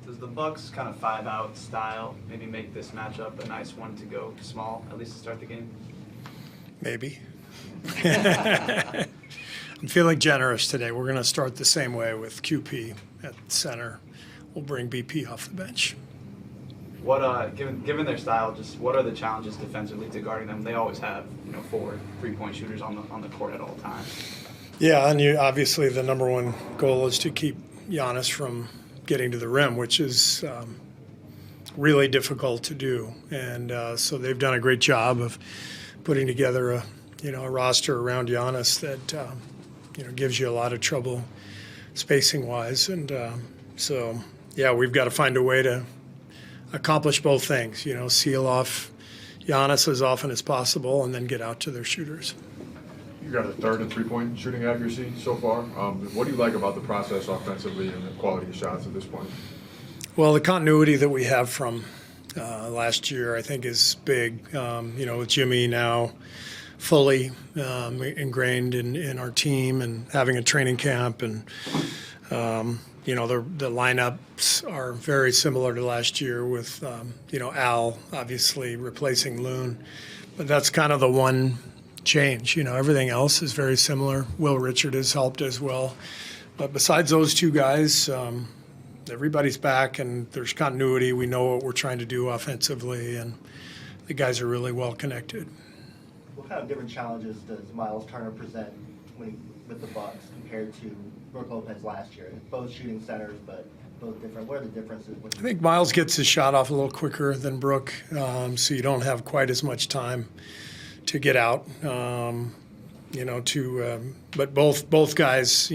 Does the Bucks kind of 5-out style maybe make this matchup a nice one to go small, at least to start the game? Maybe. I'm feeling generous today. We're going to start the same way with QP at center. We'll bring BP off the bench. What, given their style, just what are the challenges defensively to guarding them? They always have, 4 3-point shooters on the court at all times. Yeah, and obviously the number one goal is to keep Giannis from getting to the rim, which is really difficult to do. And so they've done a great job of putting together a roster around Giannis that gives you a lot of trouble spacing-wise. And so, yeah, we've got to find a way to accomplish both things, seal off Giannis as often as possible and then get out to their shooters. You got a third in three-point shooting accuracy so far. What do you like about the process offensively and the quality of shots at this point? Well, the continuity that we have from last year, I think, is big. With Jimmy now fully ingrained in our team and having a training camp, and the lineups are very similar to last year with Al obviously replacing Loon, but that's kind of the one change. Everything else is very similar. Will Richard has helped as well, but besides those two guys, everybody's back and there's continuity. We know what we're trying to do offensively, and the guys are really well connected. What kind of different challenges does Miles Turner present with the Bucks compared to Brook Lopez last year? Both shooting centers, but both different. What are the differences? I think Miles gets his shot off a little quicker than Brook, so you don't have quite as much time to get out. But both guys,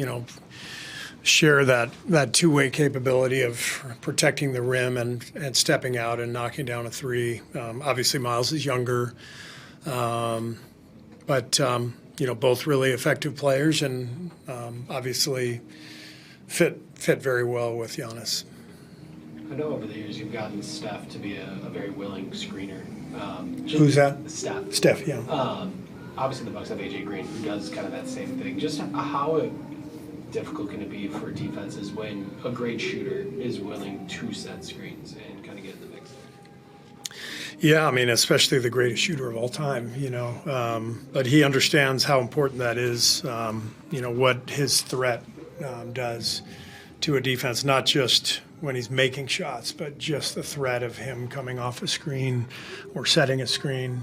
share that two-way capability of protecting the rim and stepping out and knocking down a three. Obviously, Miles is younger, but both really effective players, and obviously fit very well with Giannis. I know over the years you've gotten Steph to be a very willing screener. Who's that? Steph, yeah. Obviously, the Bucks have AJ Green, who does kind of that same thing. Just how difficult can it be for defenses when a great shooter is willing to set screens and kind of get in the mix? Yeah, I mean, especially the greatest shooter of all time, but he understands how important that is, what his threat does to a defense, not just when he's making shots, but just the threat of him coming off a screen or setting a screen.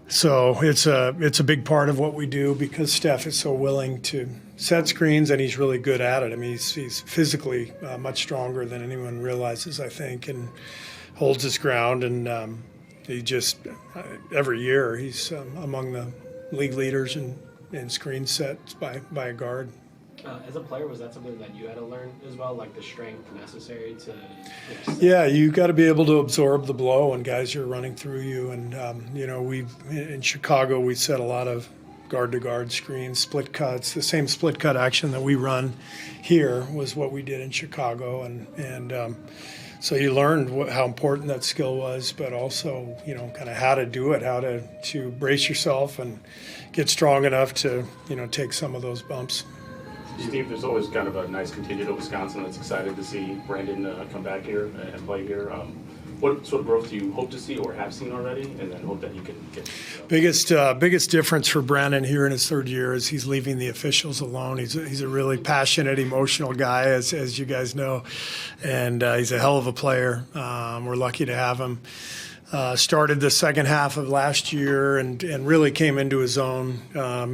So it's a big part of what we do because Steph is so willing to set screens and he's really good at it. I mean, he's physically much stronger than anyone realizes, I think, and holds his ground. And he just every year he's among the league leaders in screen sets by a guard. As a player, was that something that you had to learn as well, like the strength necessary to? Yeah, you got to be able to absorb the blow when guys are running through you. And in Chicago we set a lot of guard-to-guard screens, split cuts. The same split cut action that we run here was what we did in Chicago, and so you learned how important that skill was, but also kind of how to do it, how to brace yourself and get strong enough to take some of those bumps. Steve, there's always kind of a nice contingent of Wisconsin that's excited to see Brandon come back here and play here. What sort of growth do you hope to see or have seen already, and then hope that you can get? Biggest difference for Brandon here in his third year is he's leaving the officials alone. He's a really passionate, emotional guy, as you guys know, and he's a hell of a player. We're lucky to have him. Started the second half of last year and really came into his own.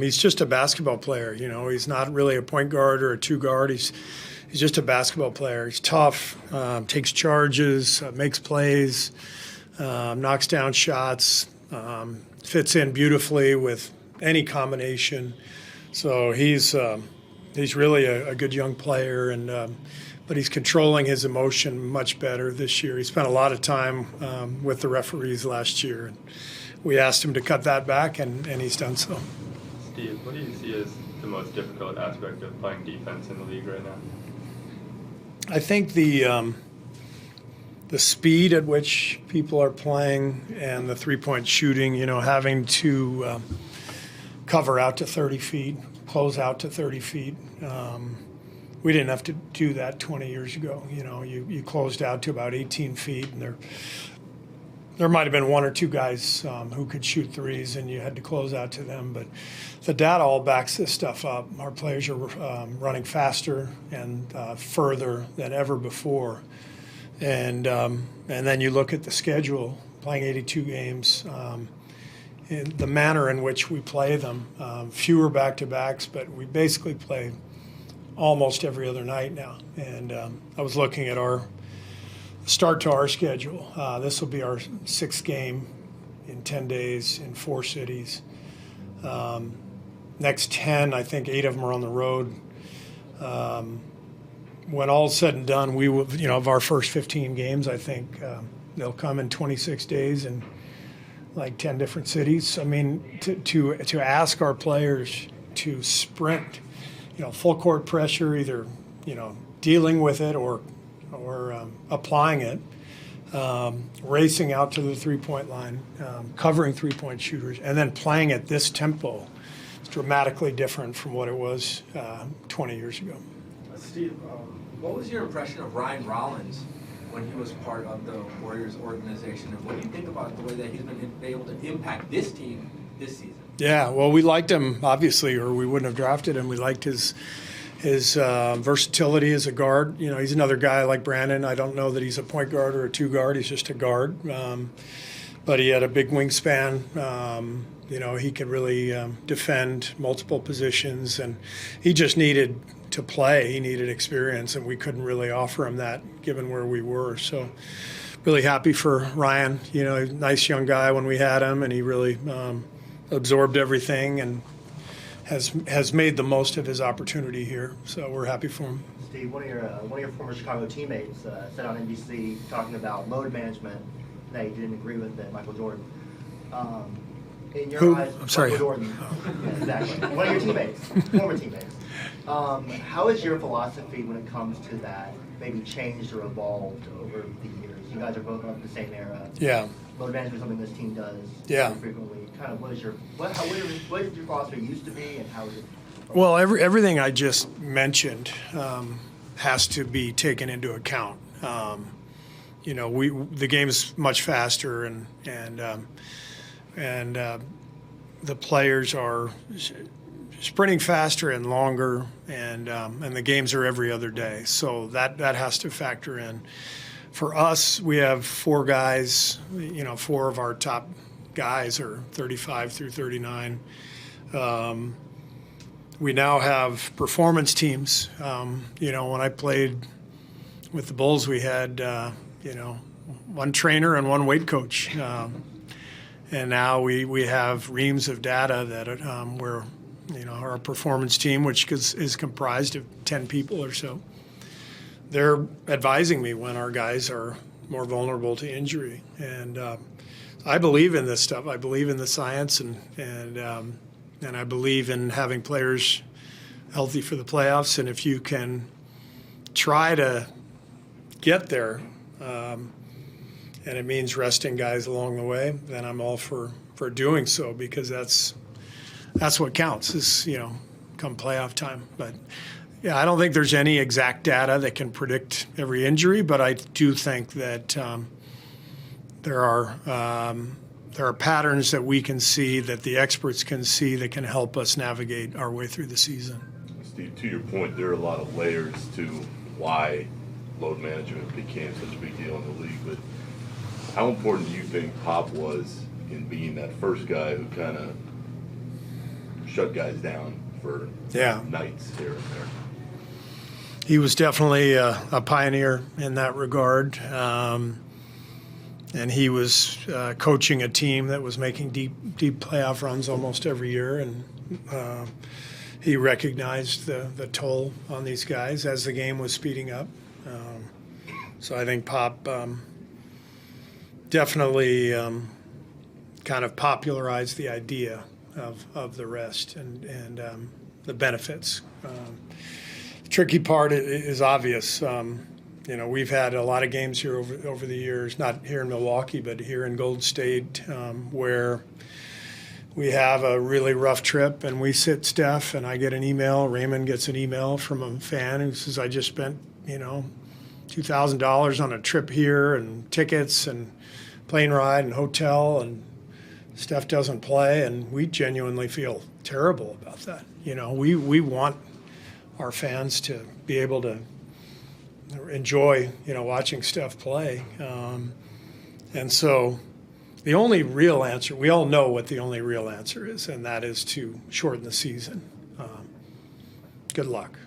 He's just a basketball player, He's not really a point guard or a two guard. He's just a basketball player. He's tough, takes charges, makes plays, knocks down shots, fits in beautifully with any combination. So he's really a good young player, and but he's controlling his emotion much better this year. He spent a lot of time with the referees last year, and we asked him to cut that back, and he's done so. Steve, what do you see as the most difficult aspect of playing defense in the league right now? I think the speed at which people are playing and the three-point shooting, having to cover out to 30 feet, close out to 30 feet, we didn't have to do that 20 years ago. You know, you closed out to about 18 feet, and there might have been one or two guys who could shoot threes, and you had to close out to them. But the data all backs this stuff up. Our players are running faster and further than ever before. And then you look at the schedule, playing 82 games, in the manner in which we play them, fewer back-to-backs, but we basically play almost every other night now. And I was looking at our start to our schedule. This will be our 6th game in 10 days in 4 cities. Next 10, I think 8 of them are on the road. When all's said and done, we will, you know, of our first 15 games, I think they'll come in 26 days in like 10 different cities. I mean, to ask our players to sprint, you know, full court pressure, either, you know, dealing with it or applying it, racing out to the three-point line, covering three-point shooters, and then playing at this tempo, is dramatically different from what it was 20 years ago. Steve, what was your impression of Ryan Rollins when he was part of the Warriors organization, and what do you think about the way that he's been able to impact this team this season? Yeah, well, we liked him, obviously, or we wouldn't have drafted him. We liked his versatility as a guard. You know, he's another guy like Brandon. I don't know that he's a point guard or a 2-guard. He's just a guard. But he had a big wingspan. You know, he could really defend multiple positions, and he just needed to play. He needed experience, and we couldn't really offer him that given where we were. So really happy for Ryan. You know, nice young guy when we had him, and he really absorbed everything and has made the most of his opportunity here. So we're happy for him. Steve, one of your former Chicago teammates said on NBC talking about load management that he didn't agree with that Michael Jordan. In your Who? eyes, I'm sorry. Michael Jordan. Yeah, exactly. One of your teammates, former teammates. How has your philosophy when it comes to that maybe changed or evolved over the years? You guys are both of the same era. Yeah. Load management is something this team does frequently. Kind of what did your philosophy used to be, and how is it? Well, everything I just mentioned has to be taken into account. You know, the game is much faster, and the players are sprinting faster and longer, and the games are every other day. So that has to factor in. For us, we have 4 guys. You know, 4 of our top guys are 35 through 39. We now have performance teams. You know, when I played with the Bulls, we had, you know, 1 trainer and 1 weight coach. And now we have reams of data that we're, you know, our performance team, which is comprised of 10 people or so. They're advising me when our guys are more vulnerable to injury. And I believe in this stuff. I believe in the science, and I believe in having players healthy for the playoffs. And if you can try to get there, and it means resting guys along the way, then I'm all for doing so, because that's what counts, is, you know, come playoff time. But yeah, I don't think there's any exact data that can predict every injury, but I do think that there are patterns that we can see, that the experts can see, that can help us navigate our way through the season. Steve, to your point, there are a lot of layers to why load management became such a big deal in the league, but how important do you think Pop was in being that first guy who kind of shut guys down for nights here and there? He was definitely a pioneer in that regard, and he was coaching a team that was making deep playoff runs almost every year, and he recognized the toll on these guys as the game was speeding up. So I think Pop definitely kind of popularized the idea of the rest and the benefits. Tricky part is obvious. You know, we've had a lot of games here over the years, not here in Milwaukee, but here in Gold State, where we have a really rough trip and we sit Steph and I get an email, Raymond gets an email from a fan who says, I just spent, $2,000 on a trip here and tickets and plane ride and hotel, and Steph doesn't play, and we genuinely feel terrible about that. We want our fans to be able to enjoy, watching Steph play. And so the only real answer, we all know what the only real answer is, and that is to shorten the season. Good luck.